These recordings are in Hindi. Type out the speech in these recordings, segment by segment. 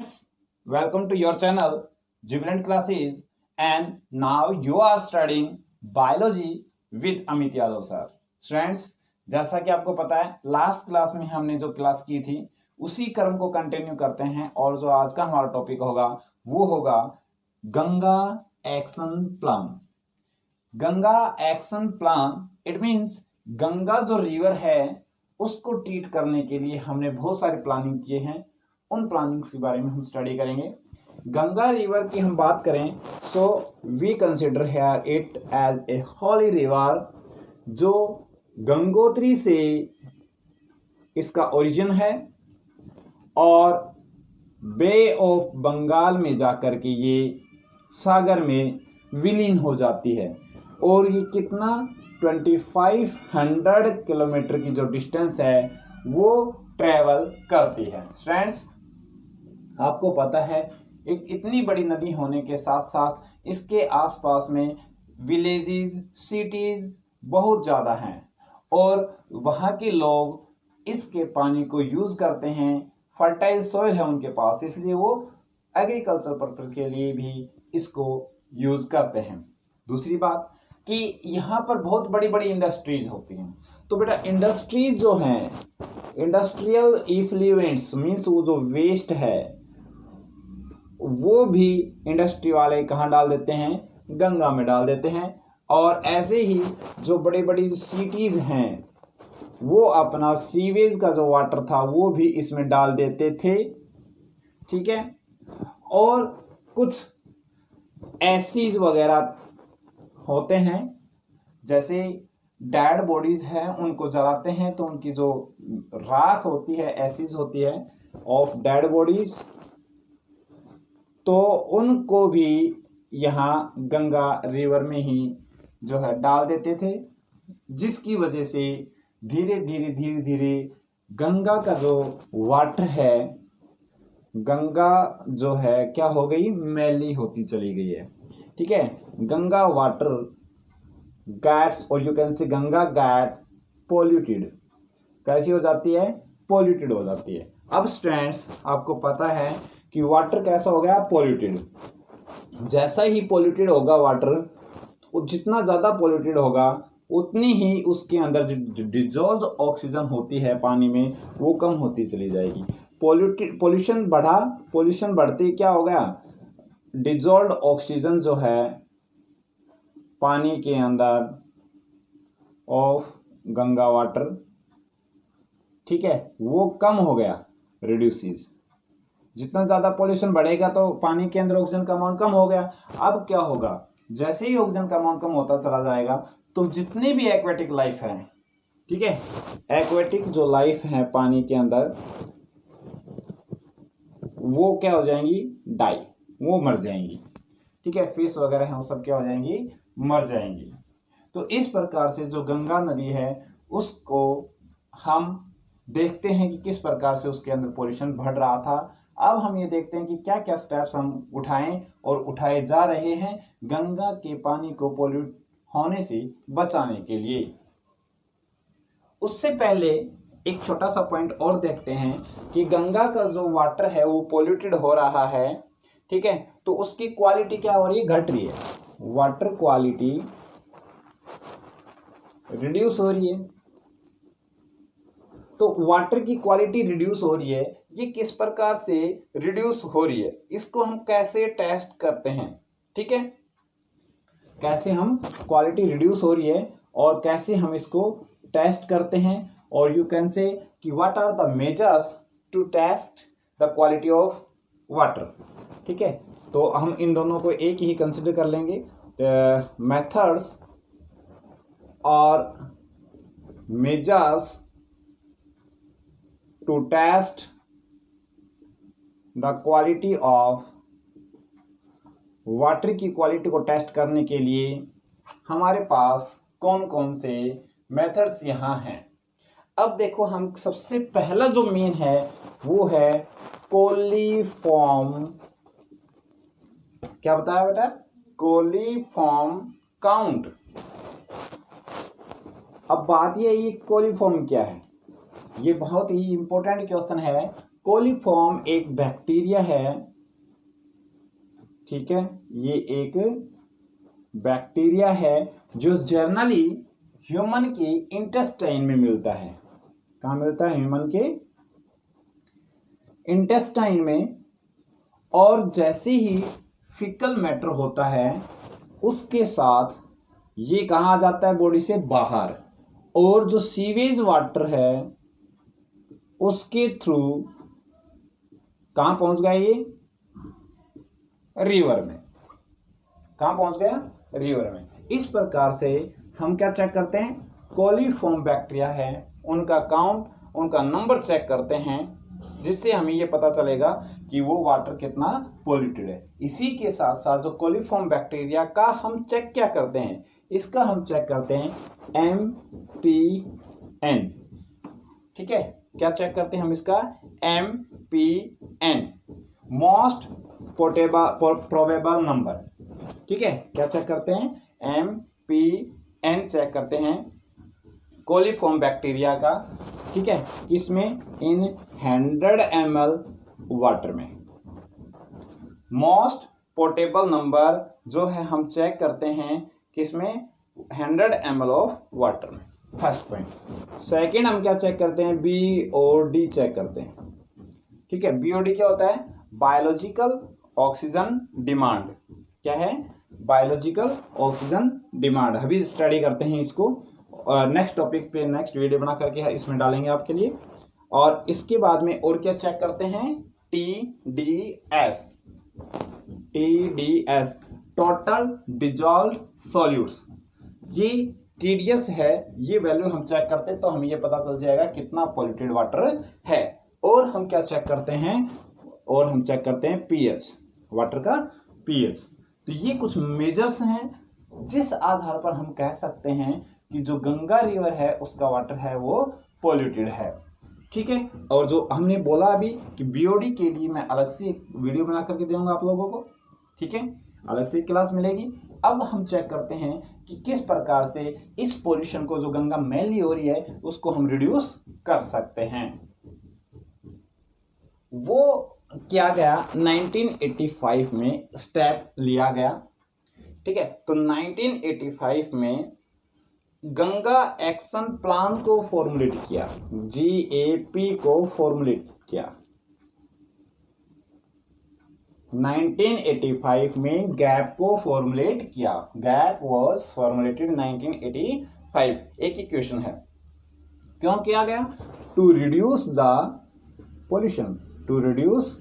Welcome to your channel Jubilant Classes, and now you are studying biology with Amit Yadav sir. Students, जैसा कि आपको पता है लास्ट क्लास में हमने जो क्लास की थी उसी क्रम को कंटिन्यू करते हैं और जो आज का हमारा टॉपिक होगा वो होगा Ganga action plan. Ganga action plan it means Ganga जो रिवर है उसको ट्रीट करने के लिए हमने बहुत सारी प्लानिंग किए हैं। उन प्लानिंग्स के बारे में हम स्टडी करेंगे। गंगा रिवर की हम बात करें so we consider here it as a holy river, जो गंगोत्री से इसका ओरिजिन है और बे ऑफ बंगाल में जाकर के ये सागर में विलीन हो जाती है। और ये कितना 2500 किलोमीटर की जो डिस्टेंस है वो ट्रेवल करती है। स्टूडेंट्स, आपको पता है एक इतनी बड़ी नदी होने के साथ साथ इसके आसपास में विलेजेस, सिटीज बहुत ज़्यादा हैं और वहाँ के लोग इसके पानी को यूज़ करते हैं। फर्टाइल सॉइल है उनके पास, इसलिए वो एग्रीकल्चर पर्पज के लिए भी इसको यूज़ करते हैं। दूसरी बात कि यहाँ पर बहुत बड़ी बड़ी इंडस्ट्रीज होती हैं। तो बेटा इंडस्ट्रीज जो हैं, इंडस्ट्रियल इफ्लुएंट्स मीन्स वो जो वेस्ट है वो भी इंडस्ट्री वाले कहाँ डाल देते हैं? गंगा में डाल देते हैं। और ऐसे ही जो बड़ी बड़ी सिटीज हैं वो अपना सीवेज का जो वाटर था वो भी इसमें डाल देते थे। ठीक है। और कुछ एसिड वगैरह होते हैं, जैसे डेड बॉडीज हैं उनको जलाते हैं तो उनकी जो राख होती है, एसिड होती है ऑफ डेड बॉडीज, तो उनको भी यहाँ गंगा रिवर में ही जो है डाल देते थे, जिसकी वजह से धीरे धीरे गंगा का जो वाटर है, गंगा जो है क्या हो गई? मैली होती चली गई है। ठीक है। गंगा वाटर गैट्स, और यू कैन से गंगा गैट्स पोल्यूटेड। कैसी हो जाती है? पोल्यूटेड हो जाती है। अब स्टूडेंट्स, आपको पता है कि वाटर कैसा हो गया? पोल्यूटेड। जैसा ही पोल्यूटेड होगा वाटर, जितना ज़्यादा पोल्यूटेड होगा उतनी ही उसके अंदर जो डिजॉल्व ऑक्सीजन होती है पानी में वो कम होती चली जाएगी। पोल्यूशन बढ़ा, पोल्यूशन बढ़ते ही क्या हो गया? डिजॉल्व ऑक्सीजन जो है पानी के अंदर ऑफ गंगा वाटर, ठीक है, वो कम हो गया, रिड्यूसेस। जितना ज़्यादा पोल्यूशन बढ़ेगा तो पानी के अंदर ऑक्सीजन का अमाउंट कम हो गया। अब क्या होगा? जैसे ही ऑक्सीजन का अमाउंट कम होता चला जाएगा तो जितनी भी एक्वेटिक लाइफ है, ठीक है, एक्वेटिक जो लाइफ है पानी के अंदर, वो क्या हो जाएंगी? डाई, वो मर जाएंगी। ठीक है। फिश वगैरह है वो सब क्या हो जाएंगी? मर जाएंगी। तो इस प्रकार से जो गंगा नदी है उसको हम देखते हैं कि किस प्रकार से उसके अंदर पोल्यूशन बढ़ रहा था। अब हम ये देखते हैं कि क्या क्या स्टेप्स हम उठाएं और उठाए जा रहे हैं गंगा के पानी को पोल्यूट होने से बचाने के लिए। उससे पहले एक छोटा सा पॉइंट और देखते हैं कि गंगा का जो वाटर है वो पोल्यूटेड हो रहा है, ठीक है, तो उसकी क्वालिटी क्या हो रही है? घट रही है। वाटर क्वालिटी रिड्यूस हो रही है। तो वाटर की क्वालिटी रिड्यूस हो रही है, ये किस प्रकार से रिड्यूस हो रही है इसको हम कैसे टेस्ट करते हैं? ठीक है, कैसे हम क्वालिटी रिड्यूस हो रही है और कैसे हम इसको टेस्ट करते हैं। और यू कैन से कि what are the measures to test the quality of water. ठीक है, तो हम इन दोनों को एक ही कंसिडर कर लेंगे। मेथड्स और measures to test the quality of water की क्वालिटी को टेस्ट करने के लिए हमारे पास कौन कौन से मेथड्स यहाँ हैं। अब देखो, हम सबसे पहला जो मेन है वो है कोलीफॉर्म। क्या बताया बेटा? Coliform count. अब बात ये कोलीफॉर्म क्या है? ये बहुत ही इंपॉर्टेंट क्वेश्चन है। कोलिफॉर्म एक बैक्टीरिया है, ठीक है, ये एक बैक्टीरिया है जो जनरली ह्यूमन के इंटेस्टाइन में मिलता है। कहाँ मिलता है? ह्यूमन के इंटेस्टाइन में। और जैसे ही फीकल मैटर होता है उसके साथ ये कहाँ आ जाता है? बॉडी से बाहर। और जो सीवेज वाटर है उसके थ्रू कहाँ पहुंच गया? ये रिवर में। कहाँ पहुंच गया? रिवर में। इस प्रकार से हम क्या चेक करते हैं? कोलिफॉर्म बैक्टीरिया है, उनका काउंट, उनका नंबर चेक करते हैं, जिससे हमें ये पता चलेगा कि वो वाटर कितना पॉल्यूटेड है। इसी के साथ साथ जो कोलिफॉर्म बैक्टीरिया का हम चेक क्या करते हैं? इसका हम चेक करते हैं MPN। ठीक है, क्या चेक करते हैं हम इसका? MPN, most probable number. ठीक है, क्या चेक करते हैं? MPN चेक करते हैं कोलिफॉर्म बैक्टीरिया का। ठीक है, किसमें? इन 100 ml वाटर में। मोस्ट पोर्टेबल नंबर जो है हम चेक करते हैं किसमें? 100 ml ऑफ वाटर में। First point. सेकंड हम क्या चेक करते हैं? BOD चेक करते हैं। ठीक है, BOD क्या होता है? Biological oxygen demand. क्या है? Biological oxygen demand. अभी स्टडी करते हैं इसको, और नेक्स्ट टॉपिक पे नेक्स्ट वीडियो बना करके इसमें डालेंगे आपके लिए। और इसके बाद में और क्या चेक करते हैं? TDS। Total dissolve solutes. ये TDS है, ये वैल्यू हम चेक करते हैं तो हमें ये पता चल जाएगा कितना पॉल्यूटेड वाटर है। और हम क्या चेक करते हैं? और हम चेक करते हैं pH, वाटर का pH। तो ये कुछ मेजर्स हैं जिस आधार पर हम कह सकते हैं कि जो गंगा रिवर है उसका वाटर है वो पॉल्यूटेड है। ठीक है, और जो हमने बोला अभी कि BOD के लिए मैं अलग से एक वीडियो बना करके दूंगा आप लोगों को। ठीक है, अलग से क्लास मिलेगी। अब हम चेक करते हैं कि किस प्रकार से इस पोल्यूशन को जो गंगा मेनली हो रही है उसको हम रिड्यूस कर सकते हैं। वो किया गया 1985 में, स्टेप लिया गया। ठीक है, तो 1985 में गंगा एक्शन प्लान को फॉर्मुलेट किया, GAP को फॉर्मुलेट किया। 1985 में गैप को फॉर्मुलेट किया। Gap was formulated 1985। एक ही क्वेश्चन है, क्यों किया गया? To reduce the pollution. To reduce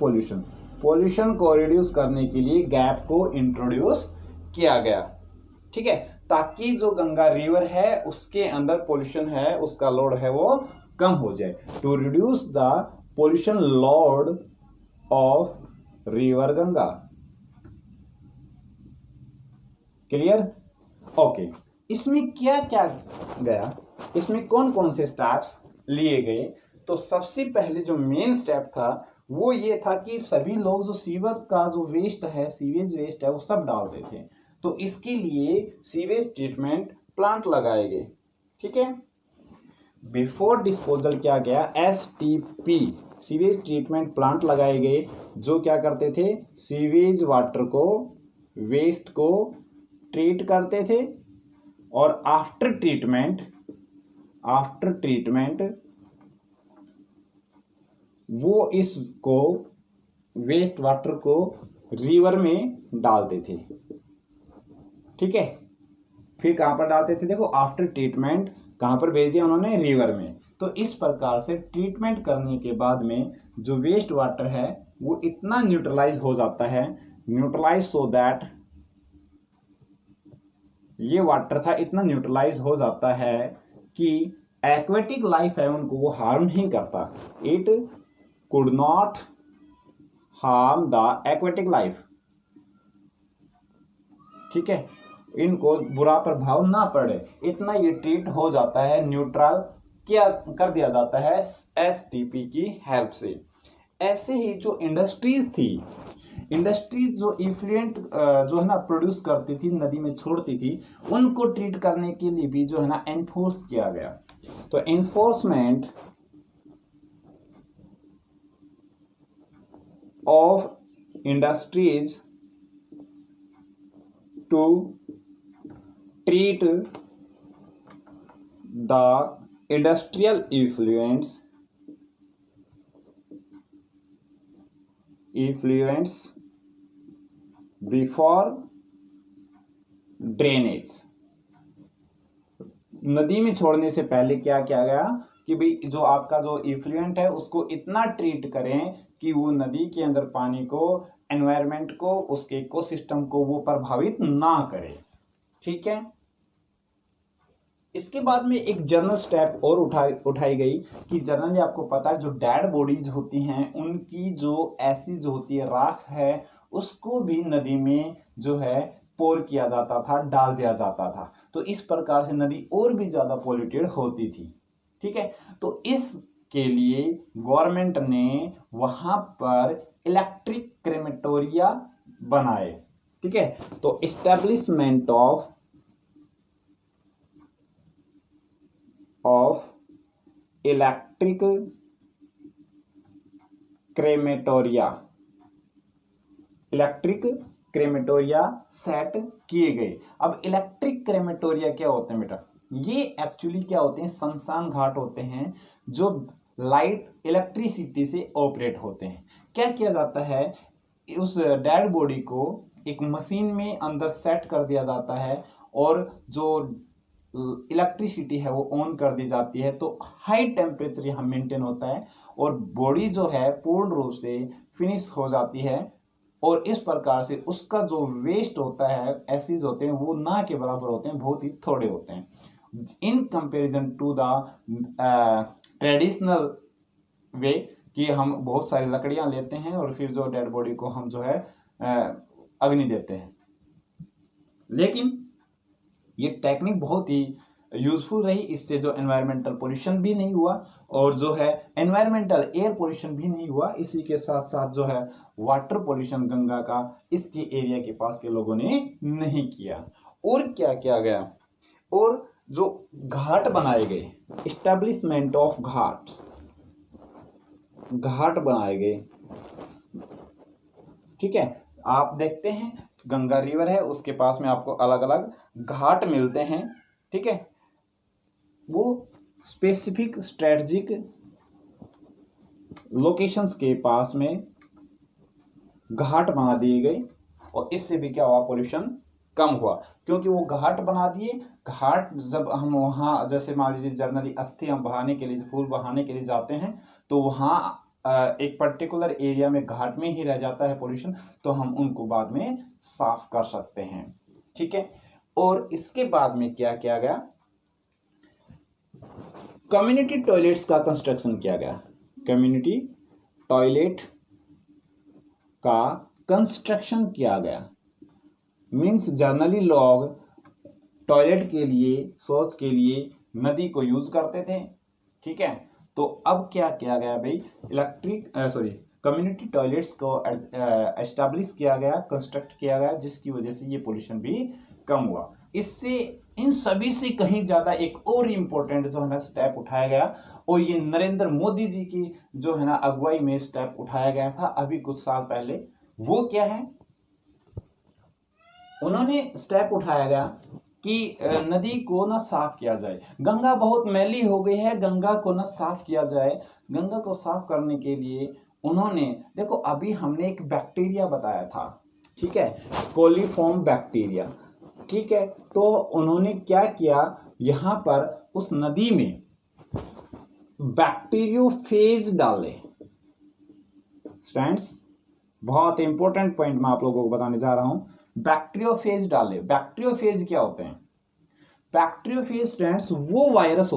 pollution, pollution को रिड्यूस करने के लिए गैप को इंट्रोड्यूस किया गया। ठीक है, ताकि जो गंगा रिवर है उसके अंदर पोल्यूशन है, उसका लोड है वो कम हो जाए। To reduce the pollution load of river Ganga. Clear? Okay, इसमें क्या क्या गया? इसमें कौन कौन से स्टेप्स लिए गए? तो सबसे पहले जो मेन स्टेप था वो ये था कि सभी लोग जो सीवर का जो वेस्ट है, सीवेज वेस्ट है, वो सब डालते थे। तो इसके लिए सीवेज ट्रीटमेंट प्लांट लगाए गए। ठीक है, बिफोर डिस्पोजल क्या गया? STP, सीवेज ट्रीटमेंट प्लांट लगाए गए, जो क्या करते थे? सीवेज वाटर को, वेस्ट को ट्रीट करते थे। और आफ्टर ट्रीटमेंट वो इसको, वेस्ट वाटर को रिवर में डालते थे। ठीक है, फिर कहां पर डालते थे? देखो, आफ्टर ट्रीटमेंट कहां पर भेज दिया उन्होंने? रिवर में। तो इस प्रकार से ट्रीटमेंट करने के बाद में जो वेस्ट वाटर है वो इतना न्यूट्रलाइज हो जाता है, न्यूट्रलाइज सो दैट ये वाटर था इतना न्यूट्रलाइज हो जाता है कि एक्वेटिक लाइफ है उनको वो हार्म नहीं करता। It could not harm the aquatic life. ठीक है, इनको बुरा प्रभाव ना पड़े, इतना ये ट्रीट हो जाता है, न्यूट्रल क्या कर दिया जाता है STP की हेल्प से। ऐसे ही जो इंडस्ट्रीज थी, इंडस्ट्रीज जो इफ्लुएंट जो है ना प्रोड्यूस करती थी, नदी में छोड़ती थी, उनको ट्रीट करने के लिए भी जो है ना एनफोर्स किया गया। तो enforcement of industries to treat the industrial effluents before drainage. नदी में छोड़ने से पहले क्या किया गया कि भाई जो आपका जो इफ्लुएंट है उसको इतना ट्रीट करें कि वो नदी के अंदर पानी को, एनवायरनमेंट को, उसके इकोसिस्टम को वो प्रभावित ना करे। ठीक है। इसके बाद में एक जनरल स्टेप और उठाई गई कि जनरली आपको पता है जो डेड बॉडीज होती हैं उनकी जो एसिड होती है, राख है, उसको भी नदी में जो है पोर किया जाता था, डाल दिया जाता था। तो इस प्रकार से नदी और भी ज्यादा पॉल्यूटेड होती थी। ठीक है। तो इसके लिए गवर्नमेंट ने वहां पर इलेक्ट्रिक क्रेमेटोरिया बनाए। ठीक है। तो एस्टेब्लिशमेंट ऑफ इलेक्ट्रिक क्रेमेटोरिया सेट किए गए। अब इलेक्ट्रिक क्रेमेटोरिया क्या होते हैं बेटा? ये एक्चुअली क्या होते हैं? शमशान घाट होते हैं जो लाइट इलेक्ट्रिसिटी से ऑपरेट होते हैं। क्या किया जाता है, उस डेड बॉडी को एक मशीन में अंदर सेट कर दिया जाता है और जो इलेक्ट्रिसिटी है वो ऑन कर दी जाती है, तो हाई टेम्परेचर यहाँ मेंटेन होता है और बॉडी जो है पूर्ण रूप से फिनिश हो जाती है। और इस प्रकार से उसका जो वेस्ट होता है, एसिड होते हैं, वो ना के बराबर होते हैं, बहुत ही थोड़े होते हैं in comparison to the traditional way कि हम बहुत सारी लकड़ियां लेते हैं और फिर जो डेड बॉडी को हम जो है अग्नि देते हैं। लेकिन ये टेक्निक बहुत ही यूजफुल रही। इससे जो एनवायरमेंटल पोल्यूशन भी नहीं हुआ और जो है एनवायरमेंटल एयर पोल्यूशन भी नहीं हुआ। इसी के साथ साथ जो है वाटर पोल्यूशन गंगा का इसके एरिया के पास के लोगों ने नहीं किया। और क्या किया गया? और जो घाट बनाए गए, एस्टेब्लिशमेंट ऑफ घाट बनाए गए। ठीक है। आप देखते हैं गंगा रिवर है, उसके पास में आपको अलग अलग घाट मिलते हैं। ठीक है। वो स्पेसिफिक स्ट्रेटजिक लोकेशंस के पास में घाट बना दिए गए और इससे भी क्या हुआ? पोल्यूशन कम हुआ, क्योंकि वो घाट बना दिए। घाट जब हम वहाँ, जैसे मान लीजिए जर्नली अस्थि हम बहाने के लिए, फूल बहाने के लिए जाते हैं, तो वहाँ एक पर्टिकुलर एरिया में घाट में ही रह जाता है पोल्यूशन, तो हम उनको बाद में साफ कर सकते हैं। ठीक है। और इसके बाद में क्या किया गया? कम्युनिटी टॉयलेट्स का कंस्ट्रक्शन किया गया। कम्युनिटी टॉयलेट का कंस्ट्रक्शन किया गया। मीन्स जनरली लोग टॉयलेट के लिए, शौच के लिए नदी को यूज करते थे। ठीक है। तो अब क्या किया गया भाई? कम्युनिटी टॉयलेट्स को एस्टैब्लिश किया गया, कंस्ट्रक्ट किया गया, जिसकी वजह से ये पोल्यूशन भी कम हुआ। इससे इन सभी से कहीं ज्यादा एक और इम्पोर्टेंट जो है ना स्टेप उठाया गया, और ये नरेंद्र मोदी जी की जो है ना अगुवाई में स्टेप उठाया गया था अभी कुछ साल पहले। वो क्या है? उन्होंने स्टेप उठाया गया कि नदी को ना साफ किया जाए। गंगा बहुत मैली हो गई है, गंगा को ना साफ किया जाए। गंगा को साफ करने के लिए उन्होंने, देखो अभी हमने एक बैक्टीरिया बताया था, ठीक है, कोलीफॉर्म बैक्टीरिया। ठीक है। तो उन्होंने क्या किया, यहां पर उस नदी में बैक्टीरियोफेज डाले। स्टूडेंट्स, बहुत इंपॉर्टेंट पॉइंट मैं आप लोगों को बताने जा रहा हूं। बैक्टीरियोफेज डाले। बैक्टीरियोफेज क्या होते हैं? बैक्टीरियोफेज स्टूडेंट्स वो वायरस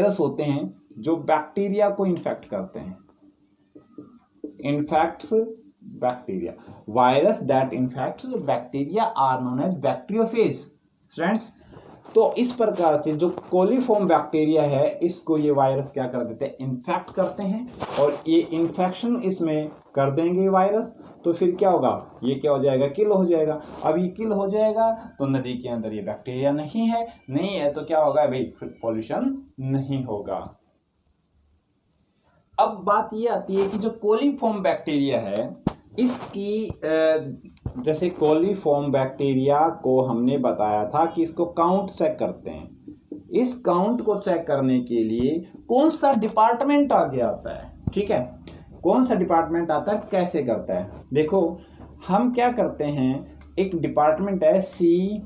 होते हैं जो बैक्टीरिया को इन्फेक्ट करते हैं। Infects bacteria. Virus that infects bacteria are known as bacteriophage. Students, तो इस प्रकार से जो कोलीफॉर्म बैक्टीरिया है, इसको ये वायरस क्या कर देते हैं? इन्फेक्ट करते हैं, और ये इन्फेक्शन इसमें कर देंगे वायरस, तो फिर क्या होगा? ये क्या हो जाएगा? किल हो जाएगा। अब ये किल हो जाएगा तो नदी के अंदर ये बैक्टीरिया नहीं है तो क्या होगा भाई? फिर पॉल्यूशन नहीं होगा। अब बात ये आती है कि जो कोलीफॉर्म बैक्टीरिया है इसकी जैसे कोलीफॉर्म बैक्टीरिया को हमने बताया था कि इसको काउंट चेक करते हैं। इस काउंट को चेक करने के लिए कौन सा डिपार्टमेंट आगे आता है, ठीक है, कौन सा डिपार्टमेंट आता है, कैसे करता है। देखो हम क्या करते हैं, एक डिपार्टमेंट है CPCB।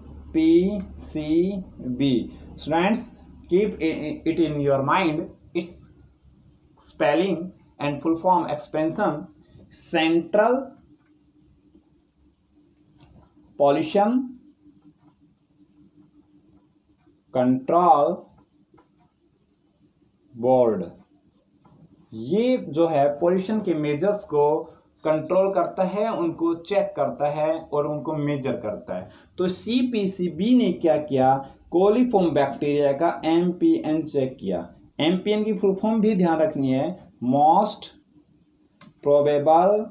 Students keep it in your mind, it's spelling and full form expansion Central Pollution Control Board। ये जो है पोल्यूशन के मेजर्स को कंट्रोल करता है, उनको चेक करता है और उनको मेजर करता है। तो CPCB ने क्या किया, कोलीफॉर्म बैक्टीरिया का MPN चेक किया। MPN की फुल फॉर्म भी ध्यान रखनी है, most probable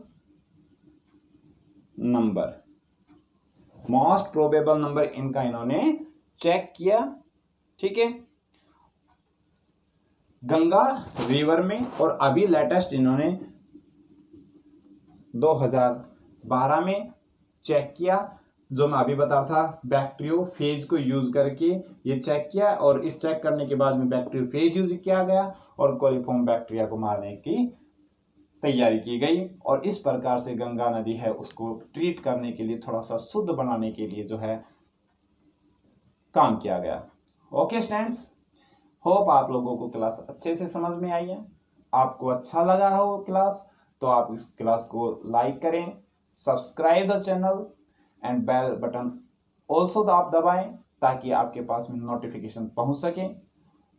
number. Most probable number इनका इन्होंने चेक किया, ठीक है, गंगा रिवर में। और अभी लेटेस्ट इन्होंने 2012 में चेक किया, जो मैं अभी बता था, बैक्टीरियोफेज को यूज करके ये चेक किया। और इस चेक करने के बाद में बैक्टीरियोफेज यूज किया गया और कोलीफॉर्म बैक्टीरिया को मारने की तैयारी की गई। और इस प्रकार से गंगा नदी है उसको ट्रीट करने के लिए, थोड़ा सा शुद्ध बनाने के लिए जो है काम किया गया। ओके स्टूडेंट्स, होप आप लोगों को क्लास अच्छे से समझ में आई है। आपको अच्छा लगा हो क्लास तो आप इस क्लास को लाइक करें, subscribe the channel and bell button also आप दबाएं ताकि आपके पास में नोटिफिकेशन पहुंच सके।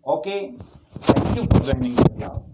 Okay, thank you for joining the class.